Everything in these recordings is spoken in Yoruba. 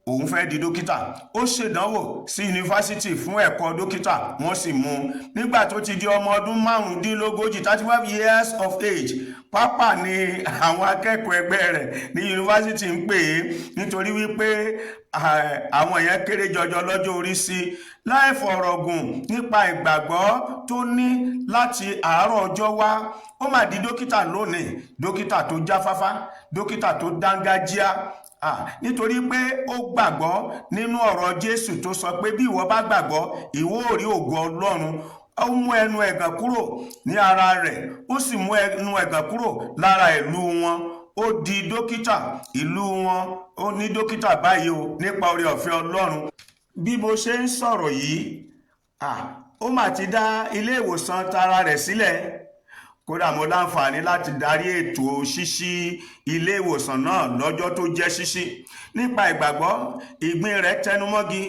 òun fẹ́ di dókítà. Ó ṣèdánwò sí yunifásitì fún ẹ̀kọ́ dókítà, wọ́n sì mú un. Nígbà tó ti di ọmọ ọdún 35 35 years of age, pápá ni àwọn akẹ́kọ̀ọ́ ẹgbẹ́ rẹ̀ ní yunifásitì ń pè é nítorí wípé àwọn èèyàn kéré jọjọ lọ́jọ́ orí sí. Láì fọ̀rọ̀gùn nípa ìgbàgbọ́ tó ní láti àárọ̀ ọjọ́ wá, ó mà di dókítà lónìí, dókítà tó jáfáfá, dókítà tó dángájíá. Nítorí pé ó gbàgbọ́ nínú ọ̀rọ̀ Jésù tó sọ pé bí ìwọ bá gbàgbọ́, ìwọ ó rí ògo Ọlọ́run. Ó mú ẹnu ẹ̀gàn kúrò ní ara rẹ̀, ó sì mú ẹnu ẹ̀gàn kúrò lára ìlú wọn. Ó di dókítà ìlú wọn, ó ní dókítà báyìí o nípa oore ọ̀fẹ́ Ọlọ́run. Bí mo ṣe ń sọ̀rọ̀ yìí, ó mà ti dá ilé ìwòsàn tara rẹ̀ sílẹ̀. Kódà mo láǹfààní láti darí ètò ṣíṣí ilé ìwòsàn náà lọ́jọ́ tó jẹ́ ṣíṣí. Nípa ìgbàgbọ́, ìgbín rẹ̀ tẹnumọ́gi,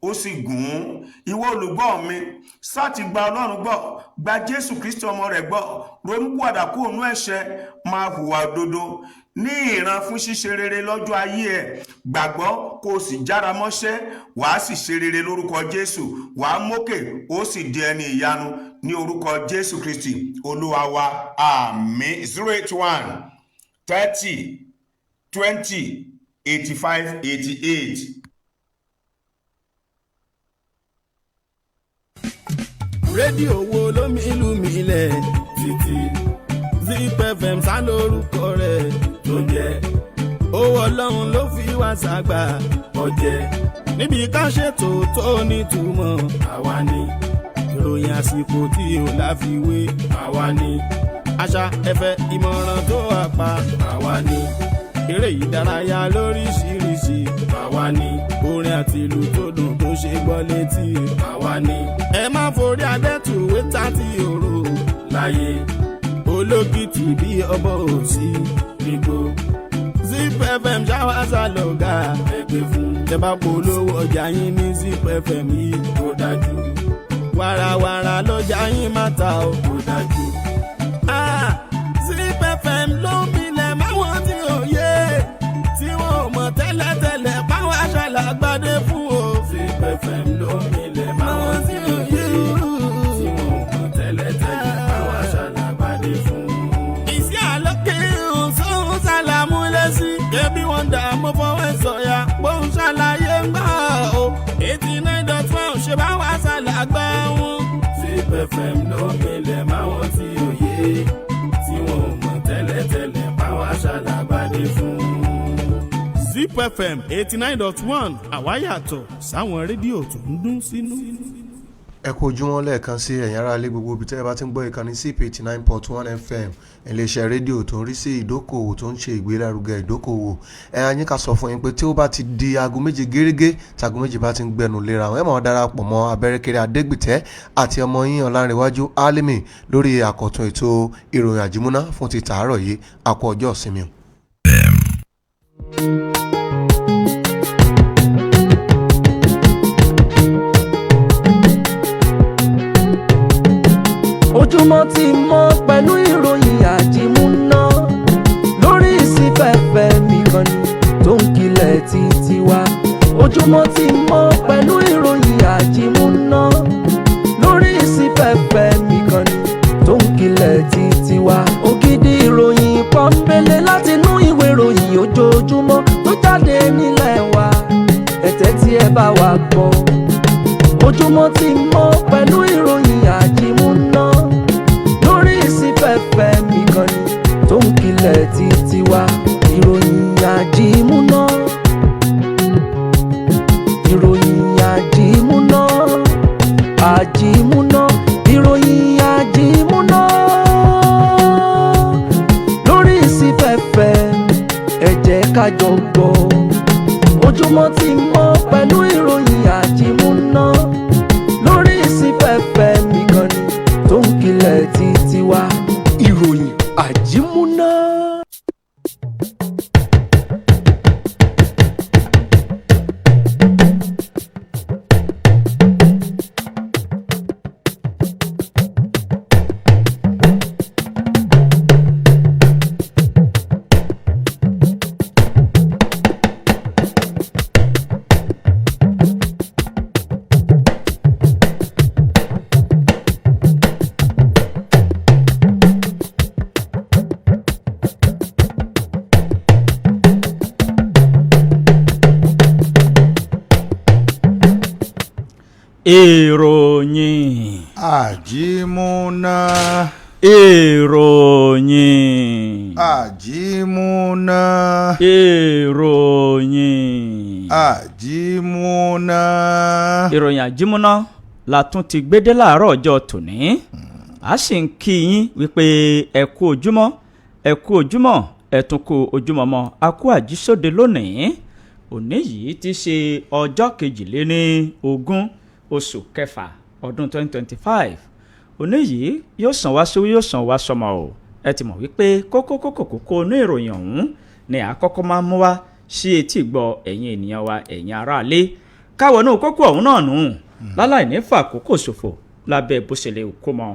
ó sì gùn ún. Ìwọ olùgbọ́ mi, sáà ti gba Ọlọ́run gbọ́, gba Jésù Kristi ọmọ rẹ̀ gbọ́, ronúpìwàdà kúrò nínú ẹ̀ṣẹ̀, máa hùwà òdodo ní ìran fún ṣíṣe rere lọ́jọ́ ayé ẹ̀. Gbàgbọ́ kó o sì jára mọ́ṣẹ́, wàá sì ṣe rere lórúkọ Jésù, wàá mókè, ó sì di ẹni ìyanu ní orúkọ Jésù Kristi Olúwa wa. Àmín. 081 30 20 85 88. Rédíò wo ló mi ìlú mi lẹ̀ títí Zip FM sá lórúkọ rẹ̀ tó jẹ́ owó Ọlọ́run ló fi wá ṣàgbà ọ̀jẹ̀ níbi ká ṣètò tó nítumọ̀ àwa ni ìròyìn àsìkò tí ò láfiwé àwa ni àṣà ẹ̀fẹ̀ ìmọ̀ràn tó wà pa àwa ni eré ìdárayá lóríṣiríṣi àwa ni orin àti ìlú tó dùn tó ṣe gbọ́ létí àwa ni ẹ má forí adẹ́tùwé tàbí òru láyé olókìtì bí ọbọ̀ òsì nígbò Zip FM ṣáwáṣá lọ́gà ẹgbẹ́ fún tẹ́bá polówó ọjà yín ní Zip FM yìí tó dájú wàràwàrà lọ́jà yín má ta ó tó dájú. Zip FM ló ń milẹ̀ máwọn tí ò yé tí wọn ò mọ̀ tẹ́lẹ̀tẹ́lẹ̀ báwa ṣàlàgbádé fún o. Zip FM ló ń milẹ̀ máwọn tí ò yé tí wọn ò mọ̀ tẹ́lẹ̀tẹ́lẹ̀ báwa ṣàlàgbádé fún. ìsí àlọ́kè òun ṣàlàmú lẹ́sí kébí wọn dà mọ́ fọwọ́ sọ̀yà bóun ṣàlàyé ń gbà o. 89.1 ṣe báwa ṣàlàgbá wọn. Zip FM ló ń milẹ̀ máwọn tí ò yé tí wọn ò mọ̀ tẹ́lẹ̀tẹ́lẹ̀ báwa ṣàlàgbádé fún. Zip FM 89.1 àwa yàtọ̀ sáwọn rédíò tó ń dún sínú. Ẹ kú ojúmọ́ lẹ́ẹ̀kan sí ẹ̀yin ará ilé gbogbo ibi tẹ́ ẹ bá ti ń gbọ́ ìkànnì Zip 89.1 FM iléeṣẹ́ rédíò tó ń rí sí ìdókòwò tó ń ṣe ìgbélárugẹ ìdókòwò. Yín ká sọ fún yín pé tí ó bá ti di aago méje gẹ́gẹ́ tàgó méje bá ti ń gbẹnu léra wọn ẹ máa darapọ̀ mọ́ Abẹ́rẹ́kẹ́rẹ́ Adégbìtẹ́ àti ọmọ yín Ọlánrewájú Álímì lórí àkọ́tún ètò ìròyìn àjímúná fún ti tàárọ̀ yìí àkó ọjọ́ ìsinmi. Ojúmọ́ ti mọ́ pẹ̀lú ìròyìn àjímúná lórí Zip FM ìkànnì tó ń kilẹ̀ títí wá. Ojúmọ́ ti mọ́ pẹ̀lú ìròyìn àjímúná lórí Zip FM ìkànnì tó ń kilẹ̀ títí wá. Ògidì ìròyìn pọ́npẹ́lẹ́ láti inú ìwé ìròyìn ojoojúmọ́ tó jáde nílẹ̀ wa. Ẹ tẹ́tí ẹ bá wa gbọ́. Ojúmọ́ ti mọ́ pẹ̀lú ìròyìn àjímúná lórí Zip FM ìkànnì tó ń kilẹ̀ títí wá. Ìròyìn àjímúná, ìròyìn àjímúná, àjímúná, ìròyìn àjímúná lórí Zip FM ẹ jẹ́ ká jọ gbọ́. Ojúmọ́ ti mọ́ pẹ̀lú ìròyìn àjímúná lórí Zip FM ìkànnì tó ń kilẹ̀ títí wá. Ìròyìn àjímúná. ìròyìn àjímúná ìròyìn àjímúná ìròyìn àjímúná. ìròyìn àjímúná la tún ti gbédé láàárọ̀ ọjọ́ tòní a sì ń kí yín wípé ẹ kú ojúmọ́ ẹ kú ojúmọ́ ẹ tún kú ojúmọ́ mọ́ a kú àjísóde lónìí òní yìí ti ṣe ọjọ́ 22 oṣù kẹfà ọdún 2025 òní yìí yóò sàn wá sówó yóò sàn wá sọmọ o ẹ ti mọ̀ wípé kókó ní ìròyìn ọ̀hún ni àkọ́kọ́ máa ń mú wá sí etí gbọ́ ẹ̀yin ènìyàn wa ẹ̀yin aráalé káwọn náà kókó ọ̀hún náà nù láláì ní fàkókò ṣòfò lábẹ́ bó ṣe lè kó mọ́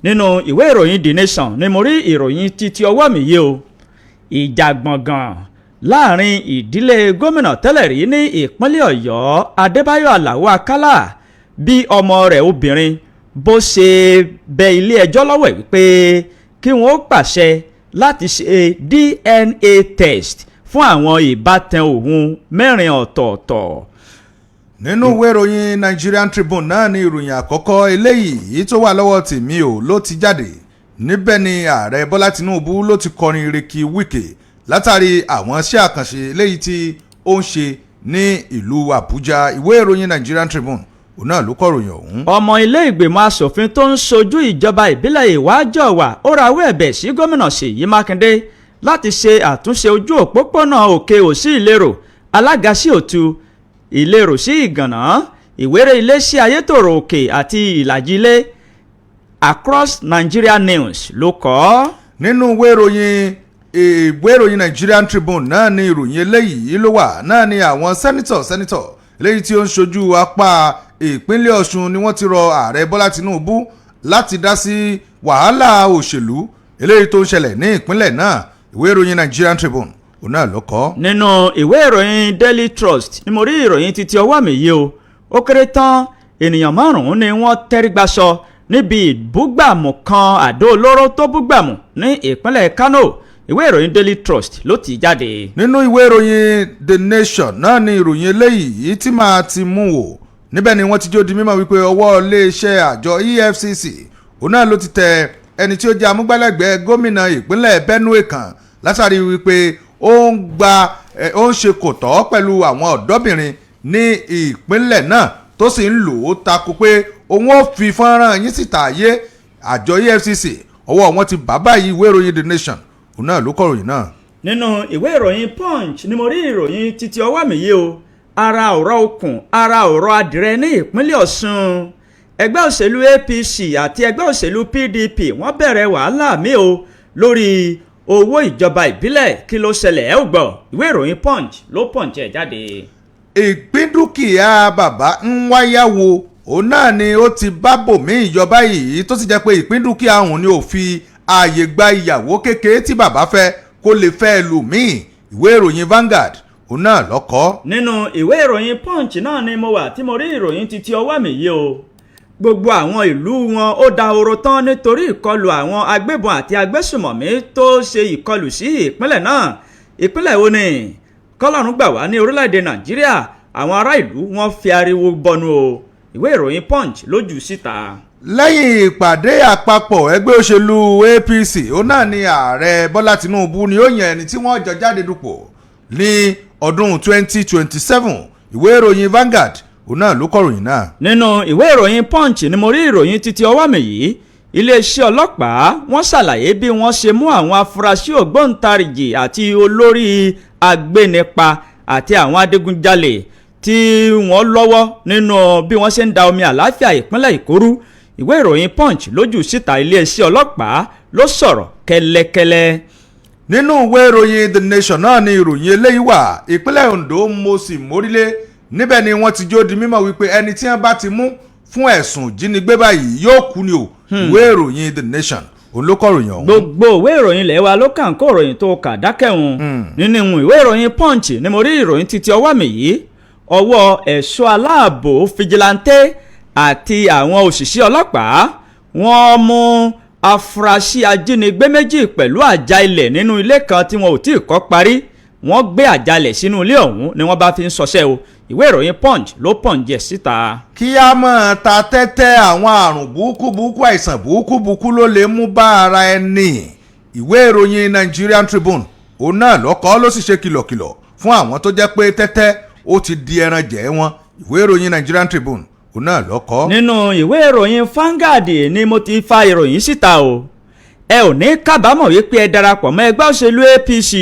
nínú ìwé ìròyìn The Nation ni mo rí ìròyìn títí ọwọ́ mi yé o ìjà gbọ̀ngàn láàrin ìdílé gómìnà tẹ́lẹ̀ rí ní ìpínlẹ̀ Ọ̀yọ́ Adébáyọ̀ Alao-Akala bí ọmọ rẹ̀ obìnrin bó ṣe bẹ ilé ẹjọ́ lọ́wọ́ ẹ̀ wípé kí wọ́n pàṣẹ láti ṣe DNA test fún àwọn ìbátan òun 4 ọ̀tọ̀ọ̀tọ̀. nínú ìwé ìròyìn Nigerian Tribune náà ni ìròyìn àkọ́kọ́ eléyìí tó wà lọ́wọ́ tèmi ò ló ti jáde níbẹ̀ ni ààrẹ Bọ́lá Tinubu ló ti kọrin ìrèkì Wike látàrí àwọn iṣẹ́ àkànṣe eléyìí tí ó ń ṣe ní ìlú Àbújá. ìwé ìròyìn Nigerian Tribune òun náà ló kọ̀ròyìn ọ̀hún. ọmọ ilé ìgbìmọ̀ asòfin tó ń ṣojú ìjọba ìbílẹ̀ Ìwájọwà ó rawọ́ ẹ̀bẹ̀ sí gómìnà Ṣèyí Mákindé láti ṣe àtúnṣe ojú òpópónà Òkè Òsì Ìlérò Alága sí Òtu Ìlérò sí Ìgànná Ìwéré Ilé sí Ayétòrò Òkè àti Ìlàjì Ilé Across Nigeria News ló kọ. nínú ìwé ìròyìn Nigerian Tribune náà ni ìròyìn eléyìí ló wà náà ni àwọn sẹ́nitọ̀ eléyìí tí ó ń ṣojú apá ìpínlẹ̀ Ọ̀ṣun ni wọ́n ti rọ ààrẹ Bọ́lá Tinubu láti dá sí wàhálà òṣèlú eléyìí tó ń ṣẹlẹ̀ ní ìpínlẹ̀ náà. ìwé ìròyìn Nigerian Tribune òun náà ló kọ. nínú ìwé ìròyìn Daily Trust ni mo rí ìròyìn títí ọwọ́ mi yìí o ó kéré tán ènìyàn 5 ni wọ́n tẹ́rígbaṣọ níbi ìbúgbàmù kan àdó olóró tó búgbàmù ní ìpínlẹ̀ Kano. ìwé ìròyìn Daily Trust ló ti jáde. nínú ìwé ìròyìn The Nation náà ni ìròyìn eléyìí tí màá ti mú wò níbẹ̀ ni wọ́n ti jó di mímọ̀ wípé ọwọ́ iléeṣẹ́ àjọ EFCC òun náà ló ti tẹ ẹni tí ó jẹ́ amúgbálẹ́gbẹ̀ẹ́ gómìnà ìpínlẹ̀ Benue kan látàrí wípé ó ń ṣe kò tọ́ pẹ̀lú àwọn ọ̀dọ́bìnrin ní ìpínlẹ̀ náà tó sì ń lò ó takò pé òun ó fi fọ́nrán yín síta ayé. àjọ EFCC ọwọ́ wọn ti bàbá yìí. ìwé ìròyìn The Nation òun náà ló kọ̀ròyìn náà. nínú ìwé ìròyìn Punch ni mo rí ìròyìn títí ọwọ́ mi yìí o ara ọ̀rọ̀ okùn ara ọ̀rọ̀ adìrẹ ní ìpínlẹ̀ Ọ̀ṣun ẹgbẹ́ òṣèlú APC àti ẹgbẹ́ òṣèlú PDP wọ́n bẹ̀rẹ̀ wàhálà mi o lórí owó ìjọba ìbílẹ̀ kí ló ṣẹlẹ̀ ẹ ò gbọ́. ìwé ìròyìn Punch ló Punch ẹ̀ jáde. ìpín dúkìá bàbá ń wáyáwó òun náà ni ó ti bá bòmí ìjọba yìí tó sì jẹ́ pé ìpín dúkìá òun ni ò fi ààyè gba ìyàwó kékeré tí bàbá fẹ́ kó lè fẹ́ ẹlòmíì. ìwé ìròyìn Vanguard òun náà lọ́kọ́. nínú ìwé ìròyìn Punch náà ni mo wà tí mo rí ìròyìn títí ọwọ́ mi yìí o gbogbo àwọn ìlú wọn ó dahoro tán nítorí ìkọlù àwọn agbébọn àti agbésùmọ̀mí tó ṣe ìkọlù sí ìpínlẹ̀ náà. ìpínlẹ̀ wo ni kọ́lọ́run gbà wá ní orílẹ̀-èdè Nàìjíríà àwọn ará ìlú wọn fi ariwo bọnu o. ìwé ìròyìn Punch lójú síta. lẹ́yìn ìpàdé àpapọ̀ ẹgbẹ́ òṣèlú APC òun náà ni ààrẹ Bọ́lá Tinubu ni ó yan ẹni tí wọ́n jọ jáde dupò ní ọdún 2027. ìwé ìròyìn Vanguard òun náà ló kọ̀ròyìn náà. nínú ìwé ìròyìn Punch ni mo rí ìròyìn títí ọwọ́ mi yìí iléeṣẹ́ ọlọ́pàá wọ́n ṣàlàyé bí wọ́n ṣe mú àwọn afurasí ògbóǹtarìgì àti olórí agbénipa àti àwọn adigunjalè tí wọ́n lọ́wọ́ nínú bí wọ́n ṣe ń da omi àlàáfíà ìpínlẹ̀ Ìkòrú. ìwé ìròyìn Punch lójú síta iléeṣẹ́ ọlọ́pàá ló sọ̀rọ̀ kẹ́lẹ́kẹ́lẹ́. nínú ìwé ìròyìn The Nation náà ni ìròyìn eléyìí wà. ìpínlẹ̀ Ondo mo sì mórílé níbẹ̀ ni wọ́n ti jó di mímọ̀ wípé ẹni tí wọ́n bá ti mú fún ẹ̀sùn jínigbé báyìí yóò kú ni o. ìwé ìròyìn The Nation òun ló kọ̀ròyìn ọ̀hún. gbogbo ìwé ìròyìn ilẹ̀ wa ló kàn kó ìròyìn tó kà dákẹ́hùn. nínú ìwé ìròyìn Punch ni mo rí ìròyìn títí ọwọ́ mi yìí ọwọ́ ẹ̀ṣọ́ aláàbò fìjìláńtẹ́ àti àwọn òṣìṣẹ́ ọlọ́pàá wọ́n mú afurasí ajínigbé méjì pẹ̀lú àjà ilẹ̀ nínú ilé kan tí wọn ò tí ì kọ́ parí wọ́n gbé àjálẹ̀ sínú ilé ọ̀hún ni wọ́n bá fi ń ṣọṣẹ́ o ìwé ìròyìn punch ló pọ̀njẹ̀ síta. kí a mọ̀ ta tẹ́tẹ́ àwọn àrùn burúkú àìsàn burúkú ló lè mú bá ara ẹni. ìwé ìròyìn Nigerian Tribune òun náà lọ́kọ́ ló sì ṣe kìlọ̀kìlọ̀ fún àwọn tó jẹ́ pé tẹ́tẹ́ ó ti di ẹran jẹ wọn. ìwé ìròyìn Nigerian Tribune òun náà lọ́kọ́. nínú ìwé ìròyìn Vanguard ni mo ti fa ìròyìn síta o ẹ ò ní kábàámọ̀ wípé ẹ darapọ̀ mọ́ ẹgbẹ́ òṣèlú APC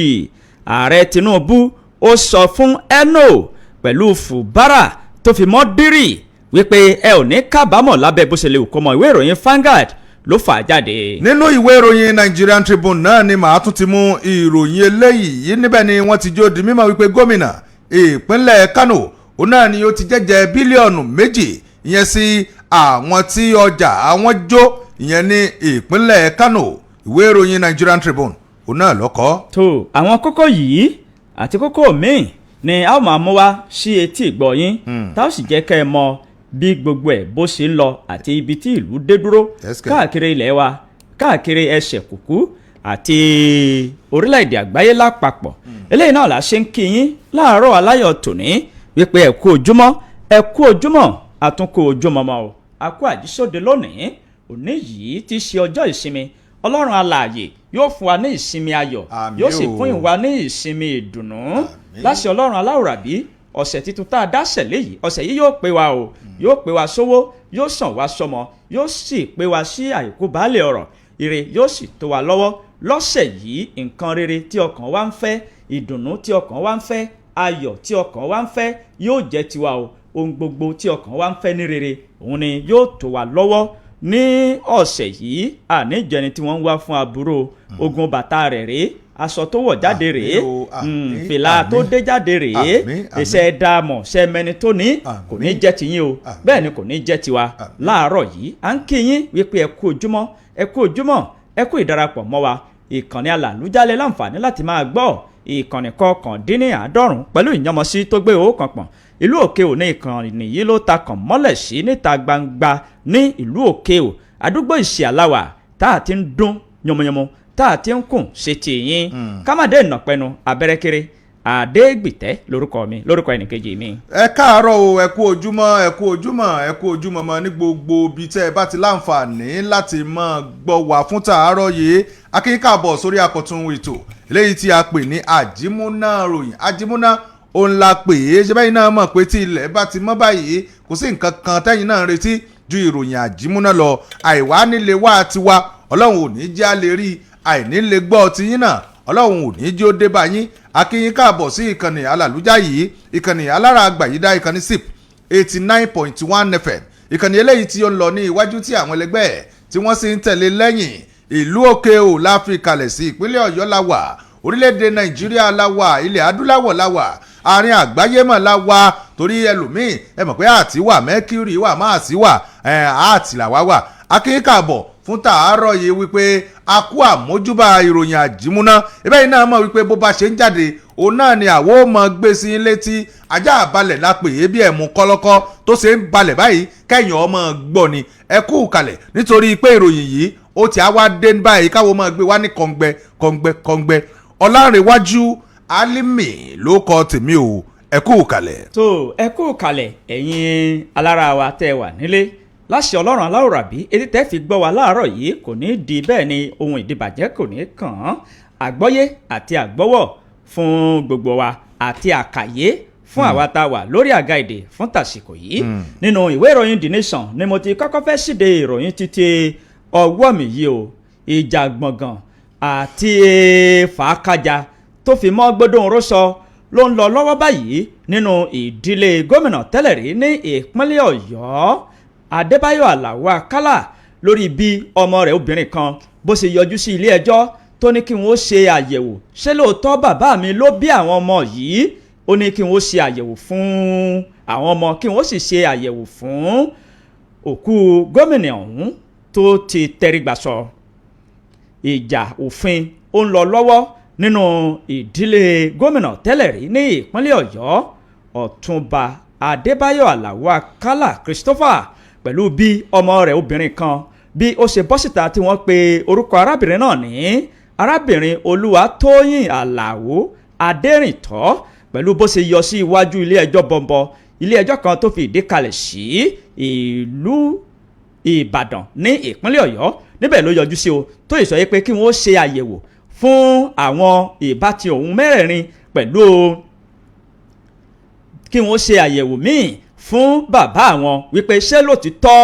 ààrẹ Tinubu ó sọ fún Eno pẹ̀lú Fubara tó fi mọ́ Dírì wípé ẹ ò ní kábàámọ̀ lábẹ́ bó ṣe lè kó mọ ìwé ìròyìn Vanguard ló fà á jáde. nínú ìwé ìròyìn Nigerian Tribune náà ni màá tún ti mú ìròyìn eléyìí níbẹ̀ ni wọ́n ti jó di mímọ̀ wípé gómìnà ìpínlẹ̀ Kano òun náà ni ó ti jẹ́jẹ́ bílíọ̀nù 2 ìyẹn sí àwọn tí ọjà àwọn jó ìyẹn ní ìpínlẹ̀ Kano. ìwé ìròyìn Nigerian Tribune òun náà lọ́kọ́. tó àwọn kókó yìí àti kókó míì ni a ó máa mú wá sí etí ìgbọ́ yín tá ó sì jẹ́ kẹ́ ẹ mọ bí gbogbo ẹ̀ bó ṣe ń lọ àti ibi tí ìlú dé dúró káàkiri ilẹ̀ wa káàkiri ẹsẹ̀ kùkú àti orílẹ̀-èdè àgbáyé lápapọ̀ eléyìí náà la ṣe ń kí yín láàárọ̀ aláyọ̀ tòní wípé ẹ kú ojúmọ́ àtúnkù ojúmọmọ o a kú àjísóde lónìí òní yìí ti ṣe ọjọ́ ìsinmi ọlọ́run alààyè yóò fún wa ní ìsinmi ayọ̀ yóò sì fún ìwà ní ìsinmi ìdùnnú láṣẹ ọlọ́run aláwòrábí ọ̀sẹ̀ tuntun tá a dáṣẹ̀ léyìí ọ̀sẹ̀ yìí yóò pé wa o yóò pé wa sówó yóò sàn wá sọmọ yóò sì pé wa sí àìkú baálé ọ̀rọ̀ ire yóò sì tó wa lọ́wọ́ lọ́sẹ̀ yìí nǹkan rere tí ọkàn wa ń fẹ́ ìdùnnú tí ọkàn wa ń fẹ́ ayọ̀ tí ọkàn wa ń fẹ́ yóò jẹ́ tiwa o ohun gbogbo tí ọkàn wa ń fẹ́ ní rere òun ni yóò tó wa lọ́wọ́ ní ọ̀sẹ̀ yìí àníjẹni tí wọ́n ń wá fún aburú ogun bàtà rẹ̀ rèé aṣọ tó wọ̀ jáde rèé fìlà tó dé jáde rèé iṣẹ́ dààmú ṣẹ́mẹni tó ní kò ní jẹ́ tiyín o bẹ́ẹ̀ ni kò ní jẹ́ tiwa láàárọ̀ yìí à ń kí yín wípé ẹ kú ojúmọ́ ẹ kú ìdarapọ̀ mọ́ wa ìkànnì alàlújálẹ̀ láǹfààní láti máa gbọ́ ìkànnì 99 pẹ̀lú ìyànmọ́sí tó gbé òkàn pọ̀n ìlú òkè ò ní ìkànnì yìí ló ta kàn mọ́lẹ̀ sí níta gbangba ní ìlú òkè ò àdúgbò ìṣẹ̀ aláwà tá a ti ń dún yànmọ́yànmọ́ tá a ti ń kùn ṣe ti yín kámádé ìnàpẹ́nu abẹ́rẹ́kẹ́rẹ́ àdégbìtẹ́ lórúkọ ẹnìkejì mi. ẹ káàárọ̀ o ẹ kú ojúmọ́ mọ́ ní gbogbo ibi tẹ́ ẹ bá ti láǹfààní láti máa gbọ́ wá fún tàárọ̀ yìí akínkàbọ̀ sórí àkọ́tún ètò eléyìí tí a pè ní àjímúná òun la pè é ṣe báyìí náà mọ̀ pé tí ilẹ̀ bá ti mọ́ báyìí kò sí nǹkan kan tẹ́yìn náà ń retí ju ìròyìn àjímúná lọ àìwá nílé wá tiwa ọlọ́run ò ní jẹ́ a lè rí àìní lè gbọ́ ti yín náà ọlọ́run ò ní jẹ́ ó dé bá yín akínyín káàbọ̀ sí ìkànnì alàlújá yìí ìkànnì alára àgbàyídá ìkànnì SIP 89.1 FM ìkànnì eléyìí tí ó ń lọ ní iwájú tí àwọn ẹlẹgbẹ́ ẹ̀ tí wọ́n sì ń tẹ̀lé lẹ́yìn ìlú òkè ò láfi kalẹ̀ sí ìpínlẹ̀ ọ̀yọ́ la wà orílẹ̀-èdè nàìjíríà la wà ilẹ̀ adúláwọ̀ la wà àárín àgbáyé mọ̀ la wà torí ẹlòmíì ẹ mọ̀ pé àti wà mẹ́kírì wà máa sí wà àti làwa wà akínyín káàbọ̀ fún tàárọ̀ yìí wípé a kú àmójúbà ìròyìn àjímúná ibẹ̀ yìí náà mọ̀ wípé bó bá ṣe ń jáde òun náà ni àwọn ò mọ̀ gbé sí létí ajá àbalẹ̀ la pè é bí ẹ̀mú kọ́lọ́kọ́ tó ṣe ń balẹ̀ báyìí kẹ́yìn ọmọ gbọ́ ni ẹ kú kalẹ̀ nítorí pé ìròyìn yìí ó ti á wá dé báyìí káwọn máa gbé wá ní kọ̀ǹgbẹ́ ọlárẹ̀wájú Alimi ló kọ tèmi o ẹ kú kalẹ̀. tó ẹ kú kalẹ̀ ẹ̀yin alára wa tẹ́ wà nílé láṣẹ ọlọ́run aláwòrábí etí tẹ́ fi gbọ́ wa láàárọ̀ yìí kò ní di bẹ́ẹ̀ ni ohun ìdìbàjẹ́ kò ní kàn án àgbọ́yé àti àgbọ́wọ̀ fún gbogbo wa àti àkàyé fún àwa tá a wà lórí àga èdè fún tàsìkò yìí nínú ìwé ìròyìn The Nation ni mo ti kọ́kọ́ fẹ́ ṣíde ìròyìn títí ọwọ́ mi yìí o ìjà gbọ̀ngàn àti fàákàjà tó fi mọ́ gbódòǹró sọ ló ń lọ lọ́wọ́ báyìí nínú ìdílé gómìnà tẹ́lẹ̀ rí ní ìpínlẹ̀ ọ̀yọ́ adébáyọ̀ aláò-akálà lórí bí ọmọ rẹ̀ obìnrin kan bó ṣe yọjú sí ilé ẹjọ́ tó ní kí wọ́n ṣe àyẹ̀wò ṣé lóòótọ́ bàbá mi ló bí àwọn ọmọ yìí ó ní kí wọ́n ṣe àyẹ̀wò fún àwọn ọmọ kí wọ́n sì ṣe àyẹ̀wò fún òkú gómìnà ọ̀hún tó ti tẹrígbàsọ ìjà òfin ó ń lọ lọ́wọ́ nínú ìdílé gómìnà tẹ́lẹ̀ rí ní ìpínlẹ̀ ọ̀yọ́ ọ̀túnba adébáyọ̀ aláò-akálà christopher pẹ̀lú bí ọmọ rẹ̀ obìnrin kan bí ó ṣe bọ́ síta tí wọ́n pe orúkọ arábìnrin náà ní arábìnrin olúwatóyìn àlàó Adẹ́rìntọ́ pẹ̀lú bó ṣe yọ sí iwájú ilé ẹjọ́ bọ̀m̀bọ̀ ilé ẹjọ́ kan tó fi ìdí kalẹ̀ sí ìlú Ìbàdàn ní ìpínlẹ̀ Ọ̀yọ́ níbẹ̀ ló yọjú sí o tó ìsọ yìí pé kí wọ́n ṣe àyẹ̀wò fún àwọn ìbátan òun mẹ́rẹ̀ẹ̀rin pẹ̀lú kí wọ́n ṣe àyẹ̀wò míì fún bàbá àwọn wípé ṣé lótìtọ́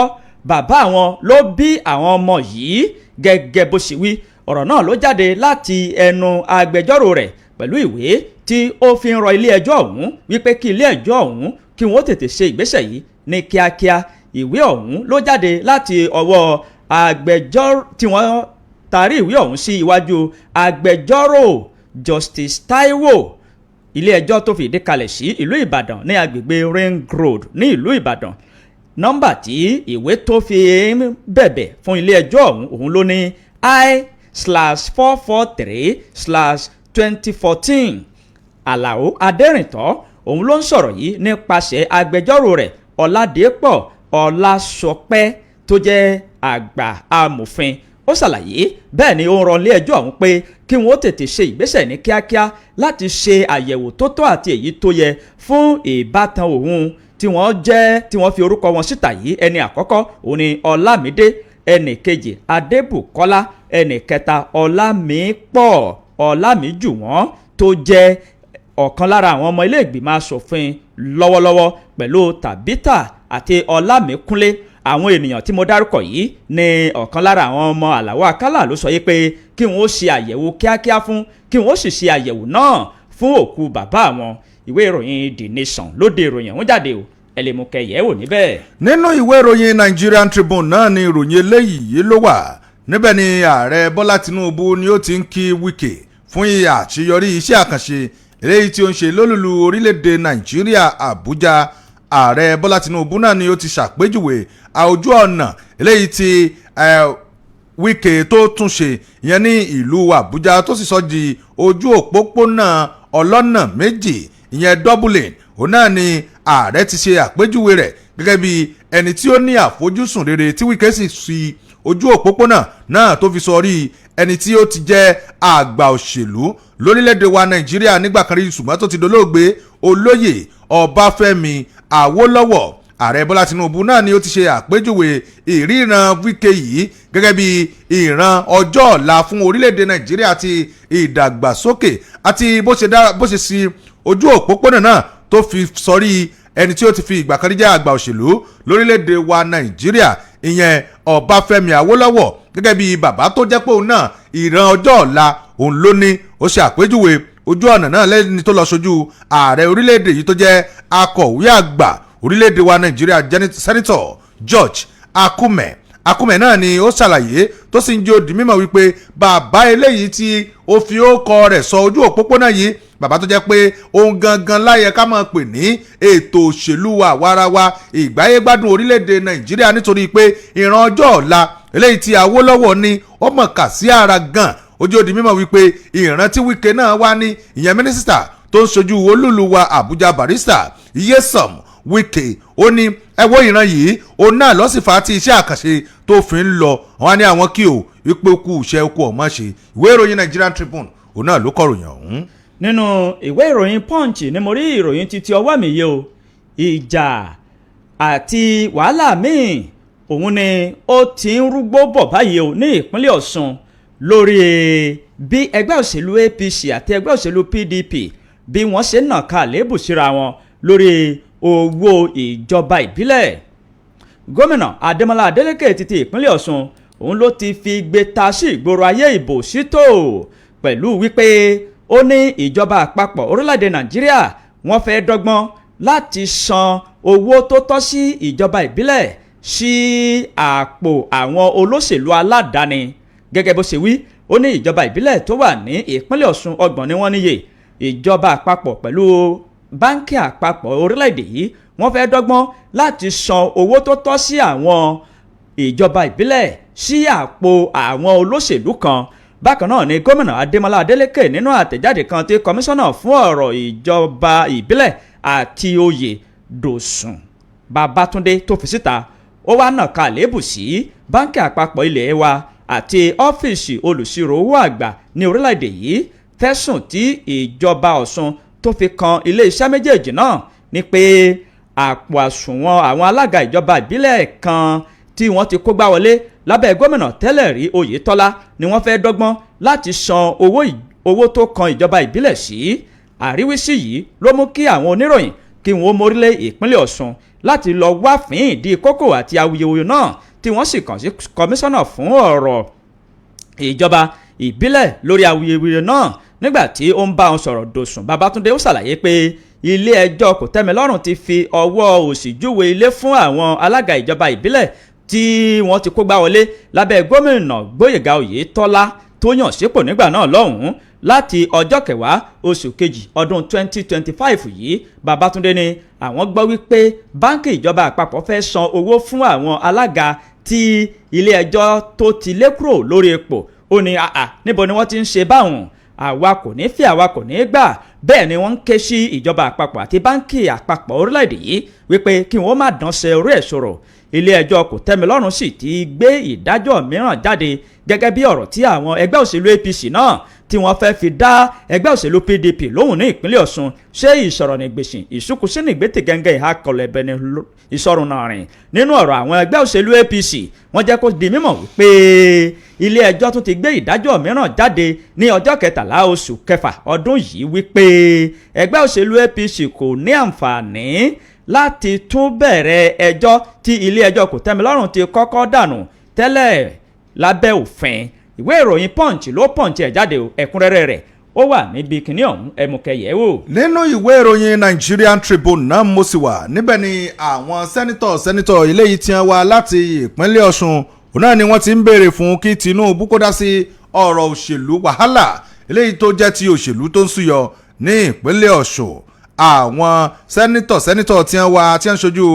bàbá àwọn ló bí àwọn ọmọ yìí gẹ́gẹ́ bó ṣe wí ọ̀rọ̀ náà ló jáde láti ẹnu agbẹjọ́rò rẹ̀ pẹ̀lú ìwé tí ó fi ń rọ ilé ẹjọ́ ọ̀hún wípé kí ilé ẹjọ́ ọ̀hún kí wọ́n tètè ṣe ìgbésẹ̀ yìí ní kíákíá ìwé ọ̀hún ló jáde láti ọwọ́ agbẹjọ́rò tí wọ́n tarí ìwé ọ̀hún sí iwájú agbẹjọ́rò Justice Taiwo ilé ẹjọ́ tó fìdí kalẹ̀ sí ìlú Ìbàdàn ní agbègbè Ring Road ní ìlú Ìbàdàn nọ́mbà tí ìwé tó fi ń bẹ̀bẹ̀ fún ilé ẹjọ́ ọ̀hún ló ní I/443/2014 Àlàó Adẹ́rìntọ́ òun ló ń sọ̀rọ̀ yìí nípasẹ̀ agbẹjọ́rò rẹ̀ Ọládépọ̀ Ọlásọpẹ́ tó jẹ́ àgbà amòfin ó ṣàlàyé bẹ́ẹ̀ ni ó ń rọ ilé ẹjọ́ ọ̀hún pé kí wọ́n tètè ṣe ìgbésẹ̀ ní kíákíá láti ṣe àyẹ̀wò tó tọ́ àti èyí tó yẹ fún ìbátan òun tí wọ́n fi orúkọ wọn síta yìí ẹni àkọ́kọ́ òun ni Ọlámídé ẹnì kejì Adébùkọ́lá ẹnì kẹta Ọlámípọ̀ Ọlámíjùwọ́n tó jẹ́ ọ̀kan lára àwọn ọmọ ilé ìgbìmọ̀ asòfin lọ́wọ́lọ́wọ́ pẹ̀lú Tàbítà àti Ọlámíkúnlé àwọn ènìyàn tí mo dárúkọ yìí ní ọ̀kan lára àwọn ọmọ Alao-Akala ló sọ yìí pé kí wọ́n ṣe àyẹ̀wò kíákíá fún kí wọ́n sì ṣe àyẹ̀wò náà fún òkú bàbá àwọn ìwé ìròyìn The Nation ló de ìròyìn ọ̀hún jáde o ẹ lè mú kẹyẹ wò níbẹ̀. nínú ìwé ìròyìn Nigerian Tribune náà ni ìròyìn eléyìí ló wà níbẹ̀ ni ààrẹ Bọ́lá Tinubu ni ó ti ń kí Wike fún àṣeyọrí iṣẹ́ àkànṣe eléyìí tí ó ń ṣe lólùlù orílẹ̀-èdè Nàìjíríà Àbújá ààrẹ Bọ́lá Tinubu náà ni ó ti ṣàpèjúwe ojú ọ̀nà eléyìí tí Wike tó tún ṣe ìyẹn ní ìlú Àbújá tó sì sọ di ojú òpópónà ọlọ́nà méjì ìyẹn double lane òun náà ni ààrẹ ti ṣe àpèjúwe rẹ̀ gẹ́gẹ́ bí ẹni tí ó ní àfojúsùn rere tí Wike sì fi ojú òpópónà náà tó fi sọrí ẹni tí ó ti jẹ́ àgbà òṣèlú lórílẹ̀‐èdè wa Nàìjíríà nígbà kan rí ṣùgbọ́n tó ti dolóògbé olóyè Ọbáfẹ́mi Awólọ́wọ̀ ààrẹ Bọ́lá Tinubu náà ni ó ti ṣe àpèjúwe ìríran Wike yìí gẹ́gẹ́ bí ìran ọjọ́ ọ̀la fún orílẹ̀‐èdè Nàìjíríà àti ìdàgbàsókè àti bó ṣe sí ojú òpópónà náà tó fi sọrí ẹni tí ó ti fi ìgbà kan rí jẹ́ àgbà òṣèlú lórílẹ̀‐èdè wa Nàìjíríà ìyẹn Ọbáfẹ́mi Awólọ́wọ̀ gẹ́gẹ́ bí bàbá tó jẹ́ pé òun náà ìran ọjọ́ ọ̀la òun ló ní ó ṣe àpèjúwe ojú ọ̀nà náà lẹ́ni tó lọ ṣojú ààrẹ orílẹ̀‐èdè yìí tó jẹ́ akọ̀wé àgbà orílẹ̀‐èdè wa Nàìjíríà Sẹ́nitọ̀ George Akume náà ni ó ṣàlàyé tó sì ń jẹ́ ó di mímọ̀ wípé bàbá eléyìí tí ó fi ókọ rẹ̀ sọ ojú òpópónà yìí bàbá tó jẹ́ pé ohun gangan láyẹ ká máa pè ní ètò òṣèlú àwarawa ìgbáyégbádùn orílẹ̀‐èdè Nàìjíríà nítorí pé ìran ọjọ́ ọ̀la eléyìí tí Awólọ́wọ̀ ní ó mọ̀ kà sí ara gan ojú ó di mímọ̀ wípé ìran tí Wike náà wá ní ìyẹn mínísítà tó ń ṣojú olúlu wa Àbújá Barrister Nyesom Wike ó ní ẹwọ́ ìran yìí òun náà lọ́sìfà tí iṣẹ́ àkànṣe tó fi ń lọ wọn ní àwọn kí o wípé ó kú iṣẹ́ ó kú ọ̀mọ́ ṣe ìwé ìròyìn Nigerian Tribune òun náà ló kọ̀ròyìn ọ̀hún. nínú ìwé ìròyìn Punch ni mo rí ìròyìn títí ọwọ́ mi yìí o ìjà àti wàhálà míì òun ni ó ti ń rúgbó bọ̀ báyìí o ní ìpínlẹ̀ Ọ̀ṣun lórí bí ẹgbẹ́ òṣèlú APC àti ẹgbẹ́ òṣèlú PDP bí wọ́n ṣe ń nàka àléébù síra wọn lórí owó ìjọba ìbílẹ̀. Gómìnà Adémọ́lá Adélékè ti ìpínlẹ̀ Ọ̀ṣun òun ló ti fi gbé ta sí ìgboro ayé ìbò sítò pẹ̀lú wípé ó ní ìjọba àpapọ̀ orílẹ̀-èdè Nàìjíríà wọ́n fẹ́ dọ́gbọ́n láti san owó tó tọ́ sí ìjọba ìbílẹ̀ sí àpò àwọn olóṣèlú aládàáni gẹ́gẹ́ bó ṣe wí ó ní ìjọba ìbílẹ̀ tó wà ní ìpínlẹ̀ Ọ̀ṣun 30 ni wọ́n níye ìjọba àpapọ̀ pẹ̀lú báńkì àpapọ̀ orílẹ̀-èdè yìí wọ́n fẹ́ dọ́gbọ́n láti san owó tó tọ́ sí àwọn ìjọba ìbílẹ̀ sí àpò àwọn olóṣèlú kan. Bákan náà ni gómìnà Adémọ́lá Adélékè nínú àtẹ̀jáde kan tí kọmíṣánná fún ọ̀rọ̀ ìjọba ìbílẹ̀ àti oyè Dòsùn Babátúndé tó fi síta ó wá nàka àléébù sí báńkì àpapọ̀ ilé wa àti ọ́fíìsì olùṣirò owó àgbà ní orílẹ̀-èdè yìí fẹ̀sùn tí ìjọba Ọ̀ṣun tó fi kan iléeṣẹ́ méjèèjì náà ni pé àpò àsùnwọ̀n àwọn alága ìjọba ìbílẹ̀ kan tí wọ́n ti kó gbá wọlé lábẹ́ gómìnà tẹ́lẹ̀ rí Oyètọ́lá ni wọ́n fẹ́ dọ́gbọ́n láti san owó tó kan ìjọba ìbílẹ̀ sí. Àríwísí yìí ló mú kí àwọn oníròyìn kí wọ́n mórílẹ̀ ìpínlẹ̀ Ọ̀ṣun láti lọ wá fín ìdí kókó àti awuyewuye náà tí wọ́n sì kàn sí kọmíṣánná fún ọ̀rọ̀ ìjọba ìbílẹ̀ lórí awuyewuye náà. Nígbà tí ó ń bá wọn sọ̀rọ̀ Dòsùn Babátúndé ó ṣàlàyé pé ilé ẹjọ́ kòtẹ́milọ́rùn ti fi ọwọ́ òsì júwe ilé fún àwọn alága ìjọba ìbílẹ̀ tí wọ́n ti kó gbá wọlé lábẹ́ gómìnà Gbóyèga Oyètọ́lá tó yàn sípò nígbà náà lọ́hùn-ún láti ọjọ́ kẹwàá oṣù kejì ọdún 2025 yìí. Babátúndé ní àwọn gbọ́ wípé báńkì ìjọba àpapọ̀ fẹ́ san owó fún àwọn alága tí ilé ẹjọ́ tó ti lé kúrò lórí ipò. Ó ní níbo ni wọ́n ti ń ṣe báwọn, àwa kò ní fi àwa kò ní gbà. Bẹ́ẹ̀ ni wọ́n ń ké sí ìjọba àpapọ̀ àti báńkì àpapọ̀ orílẹ̀-èdè yìí wípé kí wọ́n má dánṣẹ́ orí ẹ̀ sọ̀rọ̀. Ilé ẹjọ́ kòtẹ́milọ́rùn sì ti gbé ìdájọ́ mìíràn jáde gẹ́gẹ́ bí ọ̀rọ̀ tí àwọn ẹgbẹ́ òṣèlú APC náà tí wọ́n fẹ́ fi dá ẹgbẹ́ òṣèlú PDP lóhùn ní ìpínlẹ̀ Ọ̀ṣun. Ṣé ìsọ̀rọ̀ ní gbèsè ìṣúkúsí ní ìgbésẹ̀ gẹ́gẹ́ ìhà kọlẹ̀bẹ̀ ní ìsọ̀rùn náà rìn. Nínú ọ̀rọ̀ àwọn ẹgbẹ́ òṣèlú APC wọ́n jẹ́ kó di mímọ̀ wípé ilé ẹjọ́ tún ti gbé ìdájọ́ mìíràn jáde ní ọjọ́ 13 oṣù kẹfà ọdún yìí wípé ẹgbẹ́ òṣèlú APC kò ní àǹfààní láti tún bẹ̀rẹ̀ ẹjọ́ tí ilé ẹjọ́ kòtẹ́milọ́rùn ti kọ́kọ́ dànù tẹ́lẹ̀ lábẹ́ òfin. Ìwé ìròyìn Punch ló Punch ẹ̀ jáde ẹ̀kúnrẹ́rẹ́ rẹ̀ ó wà níbi kìíní ọ̀hún ẹmúkẹyẹ wò. nínú ìwé ìròyìn Nigerian Tribune náà mo sì wà níbẹ̀ ni àwọn sẹ́nitọ̀ eléyìí tí wọ́n wá láti ìpínlẹ̀ Ọ̀ṣun òun náà ni wọ́n ti ń béèrè fún kí Tinubu kó dá sí ọ̀rọ̀ òṣèlú wàhálà eléyìí tó jẹ́ ti òṣèlú tó ń súyọ ní ìpínlẹ̀ Ọ̀ṣun. Àwọn sẹ́nitọ̀ tí wọ́n wá tí wọ́n ṣojú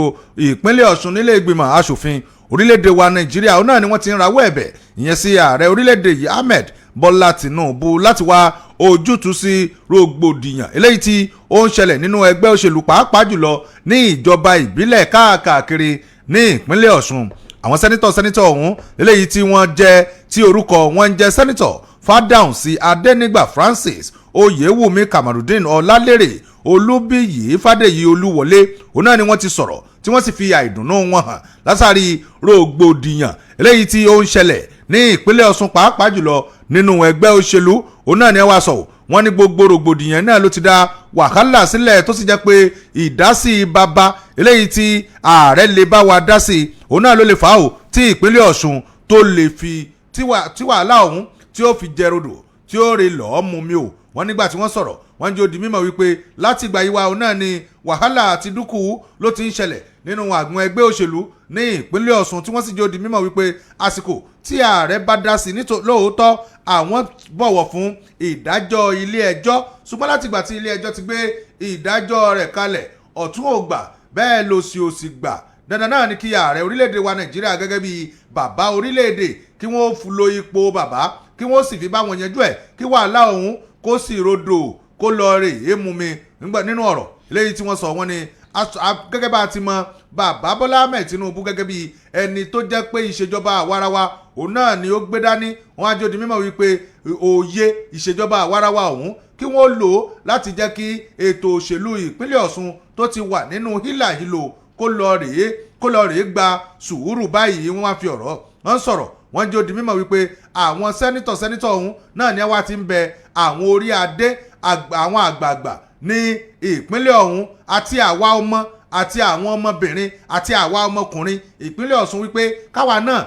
ìpínlẹ̀ Ọ̀ṣun nílé ìgbìmọ̀ asòfin orílẹ̀-èdè wa Nàìjíríà òun náà ni wọ́n ti ń rawọ́ ẹ̀bẹ̀ ìyẹn sí ààrẹ orílẹ̀-èdè yìí Ahmed Bọ́lá Tinubu láti wá ojútùú sí rògbòdìyàn eléyìí tí ó ń ṣẹlẹ̀ nínú ẹgbẹ́ òṣèlú pàápàá jùlọ ní ìjọba ìbílẹ̀ káàkiri ní ìpínlẹ̀ Ọ̀ṣun. Àwọn sẹ́nitọ̀ ọ̀hún eléyìí tí wọ́n jẹ́ tí orúkọ wọn ń jẹ́ sẹ́nitọ̀ Fádáhùnsí Adénígbà Francis, Oyèwùmí Kamarudeen Ọlálérè, Olúbíyì Fádèyí Olúwọlé òun náà ni wọ́n ti sọ̀rọ̀ tí wọ́n sì fi àìdùnnú wọn hàn látàrí rògbòdìyàn eléyìí tí ó ń ṣẹlẹ̀ ní ìpínlẹ̀ Ọ̀ṣun pàápàá jùlọ nínú ẹgbẹ́ òṣèlú. Òun náà ni ẹ wá sọ wọ́n ní gbogbo rògbòdìyàn náà ló ti dá wàhálà sílẹ̀ tó sì jẹ́ pé ìdásí bàbá eléyìí tí ààrẹ lè bá wa dá sí òun náà ló lè fà á tí ìpínlẹ̀ Ọ̀ṣun tó lè fi tí wàhálà ọ̀hún tí ó fi jẹ rodò tí ó rè lọ́ọ́ mú mi wọ́n nígbà tí wọ́n sọ̀rọ̀ wọ́n jẹ́ ó di mímọ̀ wípé láti ìgbà yìí wá òun náà ni wàhálà àti dúkù ló ti ń ṣẹlẹ̀ nínú àgbọn ẹgbẹ́ òṣèlú ní ìpínlẹ̀ Ọ̀ṣun tí wọ́n sì jẹ́ ó di mímọ̀ wípé àsìkò tí ààrẹ bá dá sí lóòótọ́ àwọn bọ̀wọ̀ fún ìdájọ́ ilé ẹjọ́ ṣùgbọ́n láti ìgbà tí ilé ẹjọ́ ti gbé ìdájọ́ rẹ̀ kalẹ̀ ọ̀tún ò gbà bẹ́ẹ̀ lòsì ò sì gbà. Dandan náà ni kí ààrẹ orílẹ̀-èdè wa Nàìjíríà gẹ́gẹ́ bí bàbá orílẹ̀-èdè kí wọ́n lo ipò bàbá kí wọ́n sì fi bá wọn yanjú ẹ̀ kí wàhálà ọ̀hún kó sì rodò kó lọ rè é mú mi nínú ọ̀rọ̀ eléyìí tí wọ́n sọ wọ́n ní gẹ́gẹ́ bá a ti mọ bàbá Bọ́lá Ahmed Tinubu gẹ́gẹ́ bí ẹni tó jẹ́ pé ìṣèjọba àwarawa òun náà ni ó gbé dání. Wọ́n á jẹ́ ó di mímọ̀ wípé òye ìṣèjọba àwarawa ọ̀hún kí wọ́n lò ó láti jẹ́ kí ètò òṣèlú ìpínlẹ̀ Ọ̀ṣun tó ti wà nínú hílàhílò kó lọ rèé gba sùúrù báyìí. Wọ́n wá fi ọ̀rọ̀ wọ́n sọ̀rọ̀ wọ́n jẹ́ ó di mímọ̀ wípé àwọn sẹ́nitọ̀ ọ̀hún náà ni wá ti ń bẹ àwọn orí adé àwọn àgbààgbà ní ìpínlẹ̀ ọ̀hún àti àwa ọmọ àti àwọn ọmọbìnrin àti àwa ọmọkùnrin ìpínlẹ̀ Ọ̀ṣun wípé káwa náà